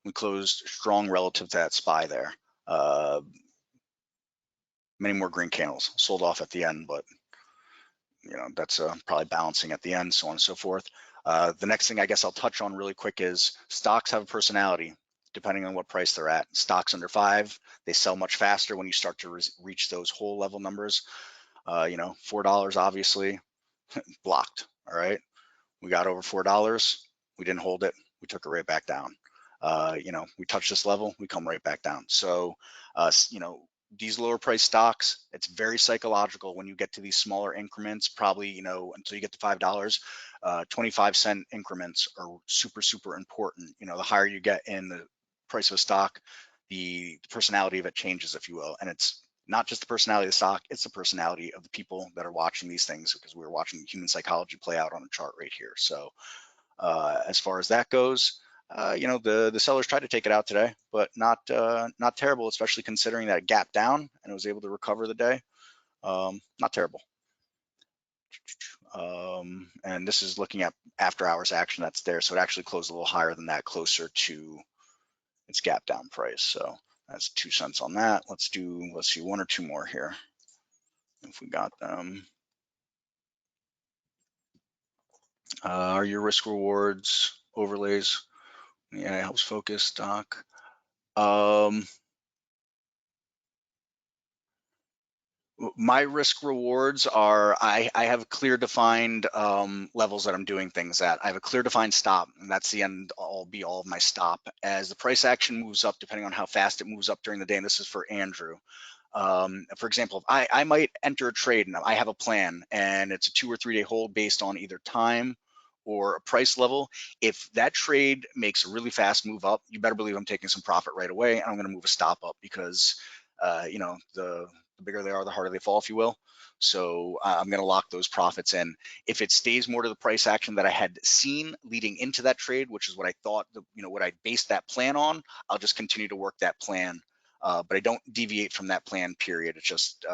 We closed strong relative to that SPY there. Many more green candles, sold off at the end, but that's probably balancing at the end, so on and so forth. The next thing I guess I'll touch on really quick is stocks have a personality depending on what price they're at. Stocks under 5, they sell much faster when you start to reach those whole level numbers. $4 obviously blocked. All right, we got over $4, we didn't hold it, we took it right back down. We touch this level, we come right back down. So these lower price stocks, it's very psychological when you get to these smaller increments, probably, until you get to $5, 25-cent increments are super, super important. The higher you get in the price of a stock, the personality of it changes, if you will. And it's not just the personality of the stock, it's the personality of the people that are watching these things, because we're watching human psychology play out on a chart right here. So as far as that goes, the sellers tried to take it out today, but not terrible, especially considering that it gapped down and it was able to recover the day. Not terrible. And this is looking at after hours action that's there. So it actually closed a little higher than that, closer to its gap down price. So that's 2 cents on that. Let's see, 1 or 2 more here if we got them. Are your risk rewards overlays? Yeah, it helps focus stock. My risk rewards are I have clear defined levels that I'm doing things at. I have a clear defined stop, and that's the end all be all of my stop. As the price action moves up, depending on how fast it moves up during the day, and this is for Andrew. For example, if I might enter a trade and I have a plan and it's a 2 or 3 day hold based on either time or a price level. If that trade makes a really fast move up, you better believe I'm taking some profit right away, and I'm going to move a stop up because the bigger they are, the harder they fall, if you will. So I'm going to lock those profits in. If it stays more to the price action that I had seen leading into that trade, which is what I thought, what I based that plan on, I'll just continue to work that plan. But I don't deviate from that plan, period. It's just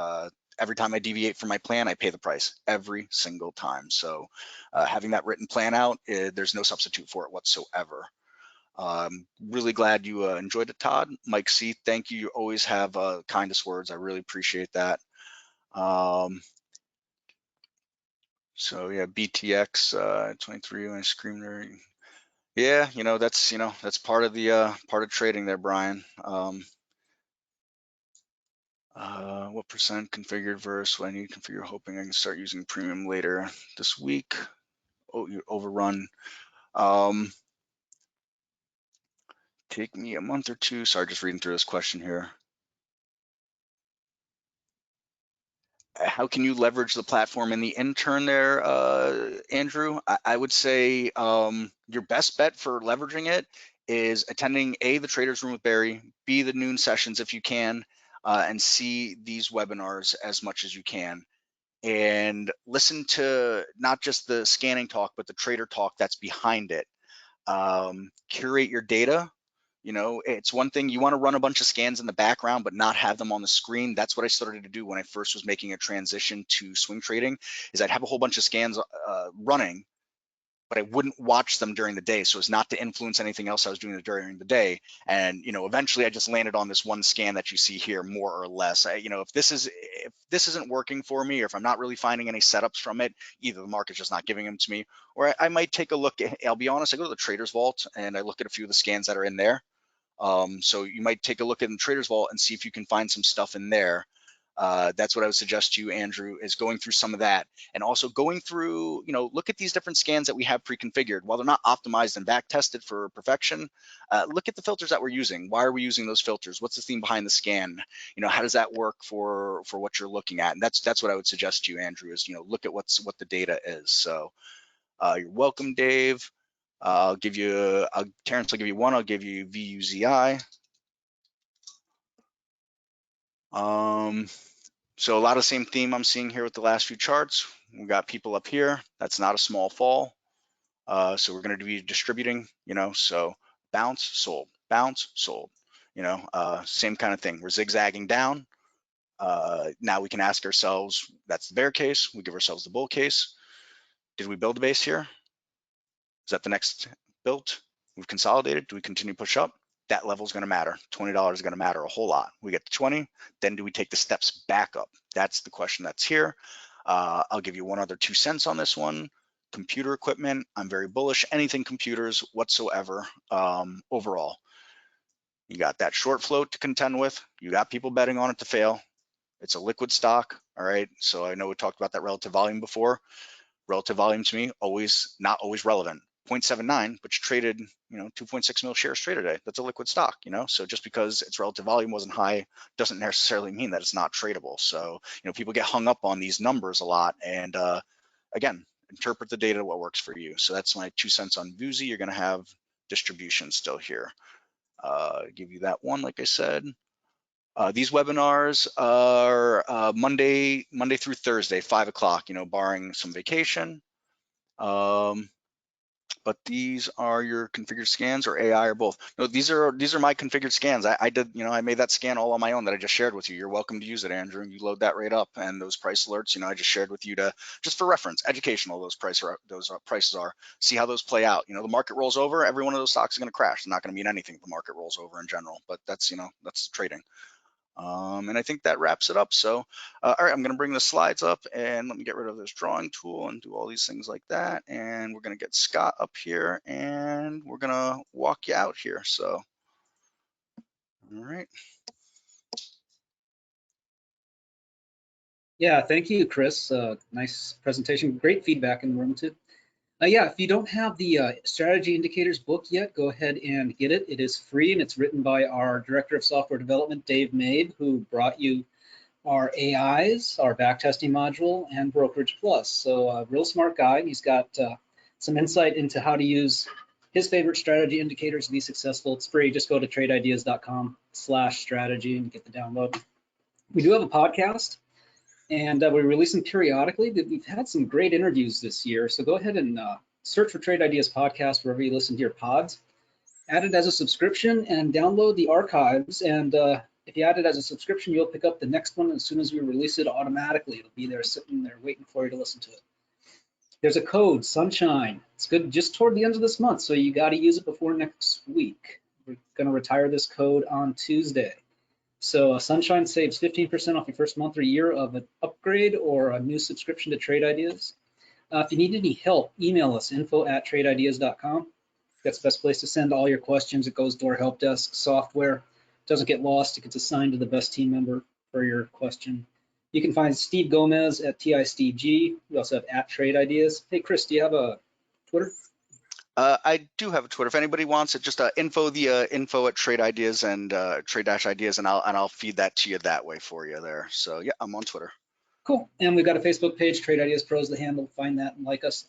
every time I deviate from my plan, I pay the price every single time. So having that written plan out, there's no substitute for it whatsoever. Really glad you enjoyed it, Todd. Mike C, thank you. You always have kindest words. I really appreciate that. So yeah, BTX 23 when I screamed there. Yeah, that's part of the part of trading there, Brian. What percent configured versus what I need to configure, hoping I can start using premium later this week. Oh, you overrun. Take me a month or two. Sorry, just reading through this question here. How can you leverage the platform in the intern there, Andrew? I would say your best bet for leveraging it is attending the Traders Room with Barry, B, the noon sessions if you can, and C, these webinars as much as you can. And listen to not just the scanning talk, but the trader talk that's behind it. Curate your data. It's one thing you want to run a bunch of scans in the background, but not have them on the screen. That's what I started to do when I first was making a transition to swing trading. Is I'd have a whole bunch of scans running, but I wouldn't watch them during the day, so as not to influence anything else I was doing during the day. And eventually I just landed on this one scan that you see here, more or less. If this isn't working for me, or if I'm not really finding any setups from it, either the market's just not giving them to me, or I might take a look at. I'll be honest, I go to the Traders Vault and I look at a few of the scans that are in there. So you might take a look at the Traders Vault and see if you can find some stuff in there. That's what I would suggest to you, Andrew, is going through some of that, and also going through, look at these different scans that we have pre-configured. While they're not optimized and back tested for perfection, look at the filters that we're using. Why are we using those filters? What's the theme behind the scan? How does that work for what you're looking at? And that's what I would suggest to you, Andrew, is look at what the data is. So you're welcome, Dave. I'll give you, Terrence, I'll give you one. I'll give you VUZI. So a lot of the same theme I'm seeing here with the last few charts. We got people up here. That's not a small fall. So we're going to be distributing, so bounce, sold, bounce, sold, same kind of thing. We're zigzagging down. Now we can ask ourselves, that's the bear case. We give ourselves the bull case. Did we build a base here? Is that the next built? We've consolidated. Do we continue to push up? That level is going to matter. $20 is going to matter a whole lot. We get to 20, then do we take the steps back up? That's the question that's here. I'll give you one other 2 cents on this one. Computer equipment, I'm very bullish. Anything computers whatsoever. Overall, you got that short float to contend with. You got people betting on it to fail. It's a liquid stock. All right. So I know we talked about that relative volume before. Relative volume to me, not always relevant. 0.79, but you traded, 2.6 mil shares traded today. That's a liquid stock, So just because its relative volume wasn't high doesn't necessarily mean that it's not tradable. So, people get hung up on these numbers a lot. And again, interpret the data what works for you. So that's my 2 cents on VUZI. You're going to have distribution still here. Give you that one, like I said. These webinars are Monday through Thursday, 5 o'clock, barring some vacation. But these are your configured scans, or AI, or both. No, these are my configured scans. I did, I made that scan all on my own that I just shared with you. You're welcome to use it, Andrew. You load that right up, and those price alerts, I just shared with you to just for reference, educational. Those prices are. See how those play out. The market rolls over. Every one of those stocks is going to crash. It's not going to mean anything if the market rolls over in general. But that's that's trading. And I think that wraps it up. So, all right, I'm going to bring the slides up and let me get rid of this drawing tool and do all these things like that. And we're going to get Scott up here and we're going to walk you out here. So, all right. Yeah, thank you, Chris. Nice presentation. Great feedback in the room too. Yeah, if you don't have the strategy indicators book yet, go ahead and get it. It is free and it's written by our Director of Software Development, Dave Mabe, who brought you our AIs, our backtesting module, and Brokerage Plus. So a real smart guy. He's got some insight into how to use his favorite strategy indicators to be successful. It's free. Just go to tradeideas.com/strategy and get the download. We do have a podcast, and we release them periodically. We've had some great interviews this year, so go ahead and search for Trade Ideas Podcast wherever you listen to your pods. Add it as a subscription and download the archives. And if you add it as a subscription, you'll pick up the next one as soon as we release it automatically. It'll be there sitting there waiting for you to listen to it. There's a code, Sunshine. It's good just toward the end of this month, so you got to use it before next week. We're going to retire this code on Tuesday. So Sunshine saves 15% off your first month or year of an upgrade or a new subscription to Trade Ideas. If you need any help, email us, info@tradeideas.com. That's the best place to send all your questions. It goes to our help desk. Software doesn't get lost. It gets assigned to the best team member for your question. You can find Steve Gomez at TISTG. We also have @TradeIdeas. Hey, Chris, do you have a Twitter? I do have a Twitter. If anybody wants it, just info at Trade Ideas and Trade-Ideas, and I'll feed that to you that way for you there. So yeah, I'm on Twitter. Cool. And we've got a Facebook page, Trade Ideas Pros, the handle. Find that and like us.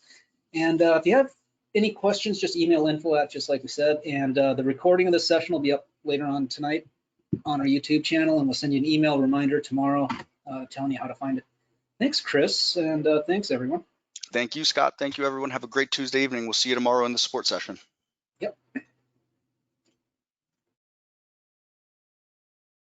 And if you have any questions, just email info just like we said. And the recording of this session will be up later on tonight on our YouTube channel, and we'll send you an email reminder tomorrow telling you how to find it. Thanks, Chris, and thanks, everyone. Thank you, Scott. Thank you, everyone. Have a great Tuesday evening. We'll see you tomorrow in the sports session. Yep.